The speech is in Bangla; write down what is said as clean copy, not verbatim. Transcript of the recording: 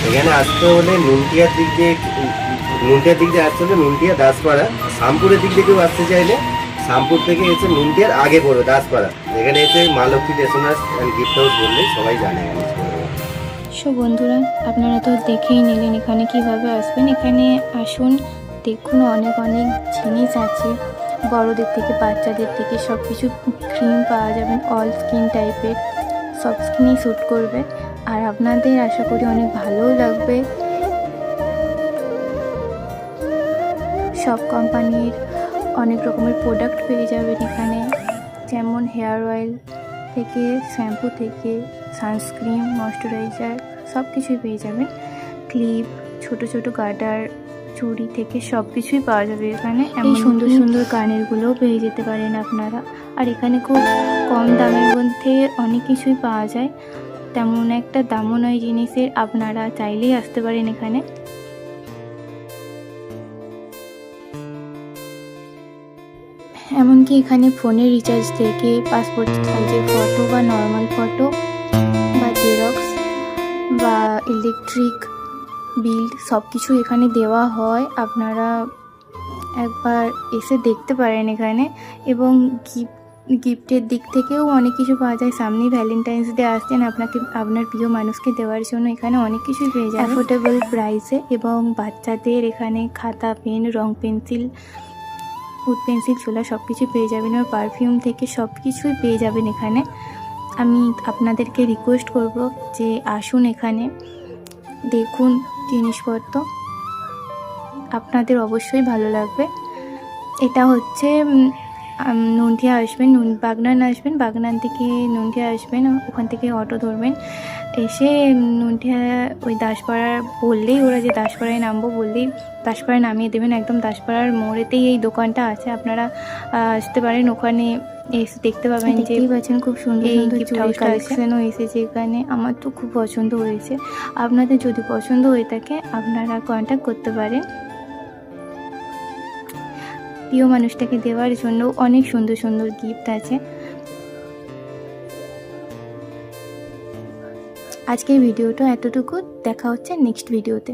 এখানে আসতে হলে নুনটিয়ার দিক দিয়ে আসতে হলে নুনটিয়া দাসপাড়া, শামপুরের দিক দিয়ে কেউ আসতে চাইলে শামপুর থেকে এসে নুনটিয়ার আগে পড়বে দাসপাড়া। এখানে এসে মা লক্ষ্মী টেশনার্স অ্যান্ড গিফট হাউস বললে সবাই জানে এখানে। সো বন্ধুরা, আপনারা তো দেখেই নিলেন এখানে কিভাবে আসবেন। এখানে আসুন, দেখুন অনেক অনেক জিনিস আছে, বড়দের থেকে বাচ্চাদের থেকে সব কিছু ক্রিম পাওয়া যাবেন, অল স্কিন টাইপের, সব স্কিনই শ্যুট করবে। আর আপনাদের আশা করি অনেক ভালোও লাগবে। সব কোম্পানির অনেক রকমের প্রোডাক্ট পেয়ে যাবেন এখানে, যেমন হেয়ার অয়েল থেকে শ্যাম্পু থেকে সানস্ক্রিন, ময়শ্চারাইজার সব কিছুই পেয়ে যাবেন। ক্লিপ, ছোট ছোট গার্ডার, চুড়ি থেকে সব কিছুই পাওয়া যাবে এখানে। এই সুন্দর সুন্দর কানেরগুলোও পেয়ে যেতে পারেন আপনারা। আর এখানে খুব কম দামের মধ্যে অনেক কিছুই পাওয়া যায়, তেমন একটা দামও নয় জিনিসের। আপনারা চাইলেই আসতে পারেন এখানে। এমনকি এখানে ফোনের রিচার্জ থেকে পাসপোর্ট সাইজের ফটো বা নর্মাল ফটো বা জেরক্স বা ইলেকট্রিক বিল সব কিছু এখানে দেওয়া হয়। আপনারা একবার এসে দেখতে পারেন এখানে। এবং গিফটের দিক থেকেও অনেক কিছু পাওয়া যায়। সামনেই ভ্যালেন্টাইন্স ডে আসছেন, আপনার প্রিয় মানুষকে দেওয়ার জন্য এখানে অনেক কিছুই পেয়ে যায় অ্যাফোর্ডেবল প্রাইসে। এবং বাচ্চাদের এখানে খাতা, পেন, রং পেন্সিল, উড পেন্সিল, ছোলা সব কিছু পেয়ে যাবেন। আর পারফিউম থেকে সব কিছুই পেয়ে যাবেন এখানে। আমি আপনাদেরকে রিকোয়েস্ট করব যে আসুন এখানে, দেখুন জিনিসপত্র, আপনাদের অবশ্যই ভালো লাগবে। এটা হচ্ছে নুনটিয়া আসবেন, বাগনান আসবেন, বাগনান থেকে নুনটিয়া আসবেন, ওখান থেকে অটো ধরবেন। এসে নুনটিয়া ওই দাসপাড়ার বললেই, ওরা যে দাসপাড়ায় নামবো বললেই দাসপাড়ায় নামিয়ে দেবেন। একদম দাসপাড়ার মোড়েতেই এই দোকানটা আছে, আপনারা আসতে পারেন। ওখানে এসে দেখতে পাবেন, দেখতেই পাচ্ছেন খুব সুন্দর সুন্দর চুড়ির কালেকশনও এসেছে এখানে। আমার তো খুব পছন্দ হয়েছে। আপনাদের যদি পছন্দ হয়ে থাকে আপনারা কন্ট্যাক্ট করতে পারেন। প্রিয় মানুষটাকে দেওয়ার জন্য অনেক সুন্দর সুন্দর গিফট আছে। আজকের ভিডিওটা এতটুকু, দেখা হচ্ছে নেক্সট ভিডিওতে।